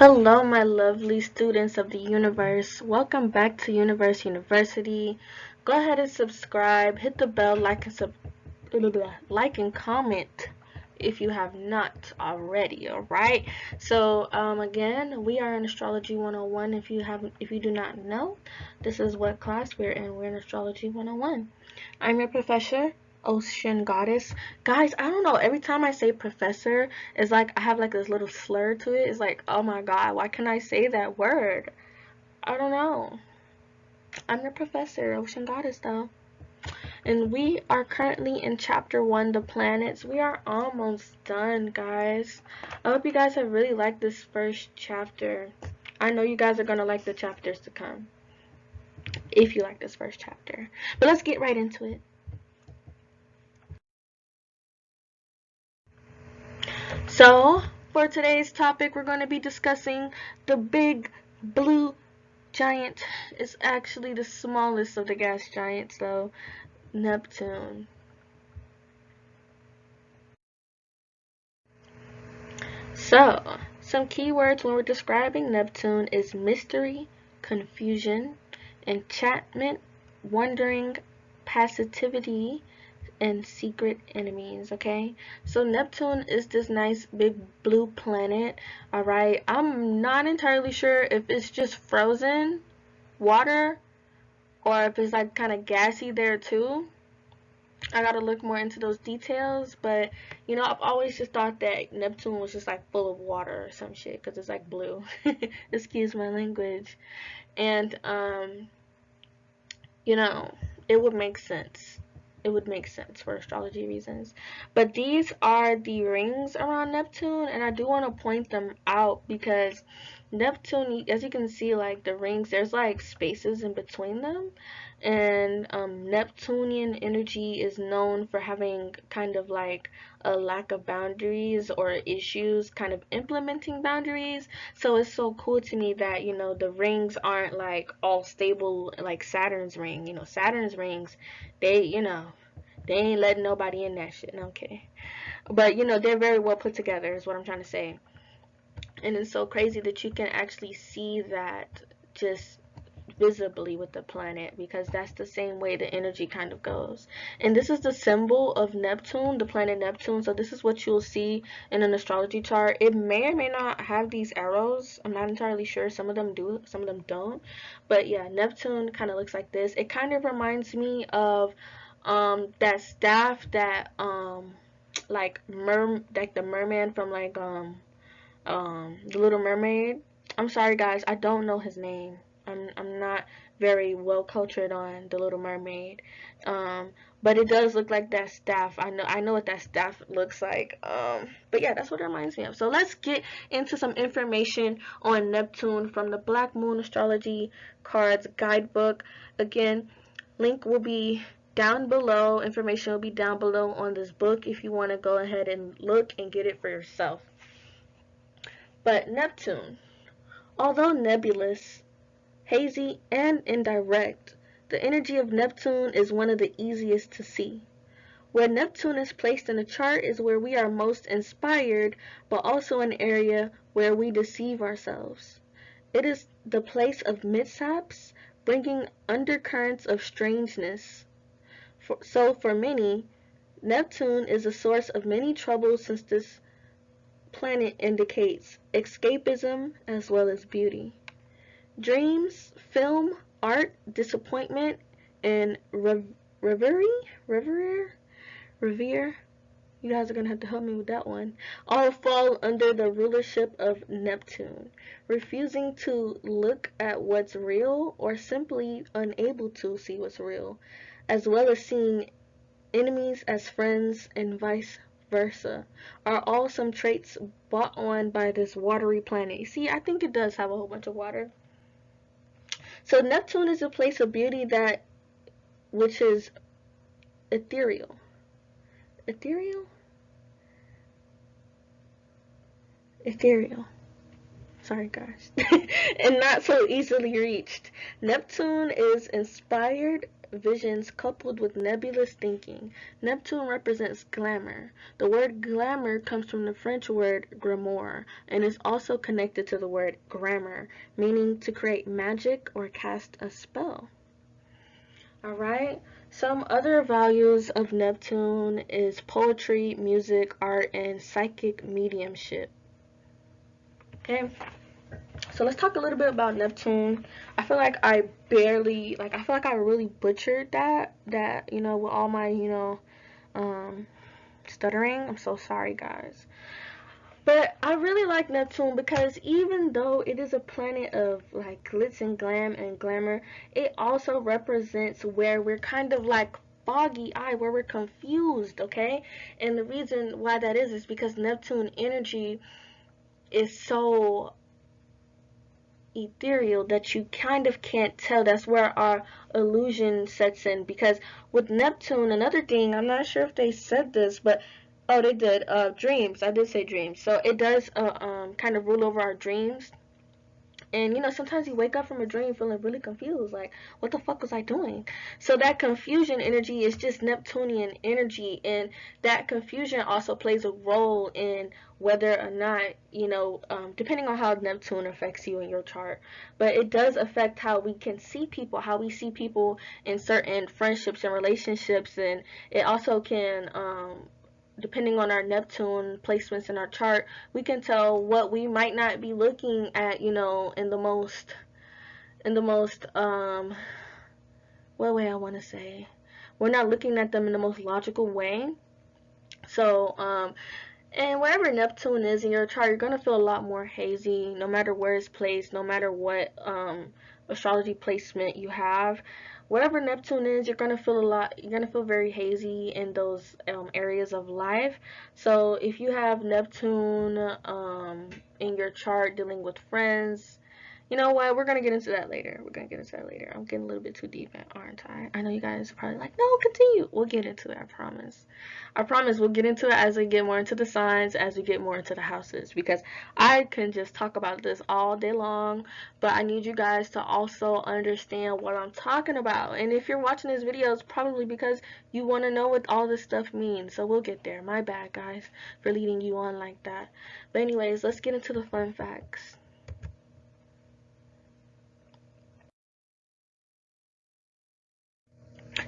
Hello, my lovely students of the universe. Welcome back to Universe University. Go ahead and subscribe, hit the bell, like and comment if you have not already. All right. So, again, we are in Astrology 101. If you do not know, this is what class we're in. We're in Astrology 101. I'm your professor, Ocean Goddess. Guys, I don't know. Every time I say professor, it's like I have like this little slur to it. It's like, oh my god, why can I say that word? I don't know. I'm your professor, Ocean Goddess, though. And we are currently in chapter 1, the planets. We are almost done, guys. I hope you guys have really liked this first chapter. I know you guys are going to like the chapters to come, if you like this first chapter. But let's get right into it. So, for today's topic, we're going to be discussing the big blue giant. It's actually the smallest of the gas giants, though, Neptune. So, some keywords when we're describing Neptune is mystery, confusion, enchantment, wondering, passivity, and secret enemies. Okay, so Neptune is this nice big blue planet. All right, I'm not entirely sure if it's just frozen water or if it's like kind of gassy there too. I gotta look more into those details, but I've always just thought that Neptune was just like full of water or some shit because it's like blue. Excuse my language. And you know, it would make sense. It would make sense for astrology reasons. But these are the rings around Neptune, and I do want to point them out because Neptune, as you can see, like the rings, there's like spaces in between them. And Neptunian energy is known for having kind of like a lack of boundaries or issues kind of implementing boundaries. So it's so cool to me that the rings aren't like all stable like Saturn's ring. Saturn's rings, they ain't letting nobody in that shit. No, I'm kidding. But they're very well put together is what I'm trying to say. And it's so crazy that you can actually see that just visibly with the planet, because that's the same way the energy kind of goes. And this is the symbol of Neptune, the planet Neptune. So this is what you'll see in an astrology chart. It may or may not have these arrows. I'm not entirely sure. Some of them do, some of them don't. But yeah, Neptune kind of looks like this. It kind of reminds me of that staff that like the merman from like the Little Mermaid. I'm sorry guys, I don't know his name. I'm not very well cultured on the Little Mermaid. But it does look like that staff. I know what that staff looks like. But yeah, that's what it reminds me of. So let's get into some information on Neptune from the Black Moon Astrology Cards Guidebook. Again, link will be down below. Information will be down below on this book if you want to go ahead and look and get it for yourself. But Neptune, although nebulous, hazy, and indirect, the energy of Neptune is one of the easiest to see. Where Neptune is placed in a chart is where we are most inspired, but also an area where we deceive ourselves. It is the place of mishaps, bringing undercurrents of strangeness. So for many, Neptune is a source of many troubles since this planet indicates escapism as well as beauty. Dreams, film, art, disappointment, and revere. You guys are gonna have to help me with that one. All fall under the rulership of Neptune, refusing to look at what's real or simply unable to see what's real, as well as seeing enemies as friends and vice versa, are all some traits brought on by this watery planet. You see, I think it does have a whole bunch of water. So Neptune is a place of beauty which is ethereal. Ethereal? Ethereal. Sorry guys. And not so easily reached. Neptune is inspired visions coupled with nebulous thinking. Neptune represents glamour. The word glamour comes from the French word grimoire and is also connected to the word grammar, meaning to create magic or cast a spell. Alright, some other values of Neptune is poetry, music, art, and psychic mediumship. Okay, so let's talk a little bit about Neptune. I feel like I really butchered that, with all my, stuttering. I'm so sorry, guys. But I really like Neptune because even though it is a planet of like glitz and glam and glamour, it also represents where we're kind of like foggy eye, where we're confused, okay? And the reason why that is because Neptune energy is so ethereal that you kind of can't tell. That's where our illusion sets in, because with Neptune, another thing, I'm not sure if they said this, but oh, they did. Dreams. I did say dreams. So it does kind of rule over our dreams. And sometimes you wake up from a dream feeling really confused, like, what the fuck was I doing? So that confusion energy is just Neptunian energy, and that confusion also plays a role in whether or not, depending on how Neptune affects you in your chart. But it does affect how we can see people, how we see people in certain friendships and relationships, and it also can, depending on our Neptune placements in our chart, we can tell what we might not be looking at, in the most, what way I want to say. We're not looking at them in the most logical way. So, and wherever Neptune is in your chart, you're going to feel a lot more hazy, no matter where it's placed, no matter what astrology placement you have. Wherever Neptune is, you're going to feel very hazy in those areas of life. So if you have Neptune in your chart dealing with friends, you know what? We're gonna get into that later. I'm getting a little bit too deep, aren't I? I know you guys are probably like, no, continue. We'll get into it. I promise. I promise we'll get into it as we get more into the signs, as we get more into the houses, because I can just talk about this all day long, but I need you guys to also understand what I'm talking about. And if you're watching this video, it's probably because you want to know what all this stuff means. So we'll get there. My bad, guys, for leading you on like that. But anyways, let's get into the fun facts.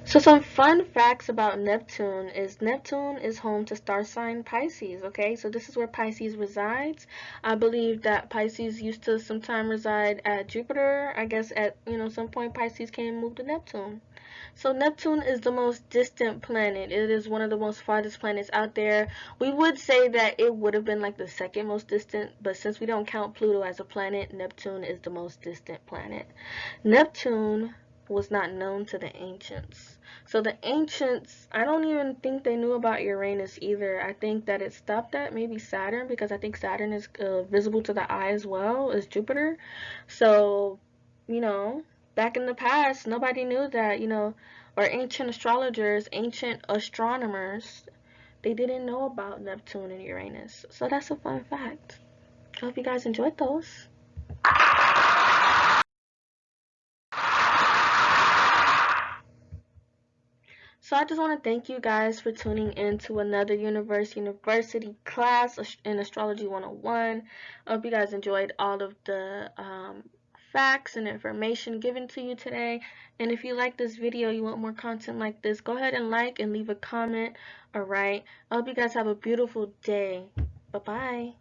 So some fun facts about Neptune is home to star sign Pisces, okay? So this is where Pisces resides. I believe that Pisces used to sometime reside at Jupiter. I guess at, some point Pisces came and moved to Neptune. So Neptune is the most distant planet. It is one of the most farthest planets out there. We would say that it would have been like the second most distant, but since we don't count Pluto as a planet, Neptune is the most distant planet. Neptune was not known to the ancients. So the ancients, I don't even think they knew about Uranus either. I think that it stopped at maybe Saturn, because I think Saturn is visible to the eye as well as Jupiter. So, back in the past, nobody knew that, or ancient astrologers, ancient astronomers, they didn't know about Neptune and Uranus. So that's a fun fact. I hope you guys enjoyed those. So I just want to thank you guys for tuning in to another university class in Astrology 101. I hope you guys enjoyed all of the facts and information given to you today. And if you like this video, you want more content like this, go ahead and like and leave a comment. Alright. I hope you guys have a beautiful day. Bye-bye.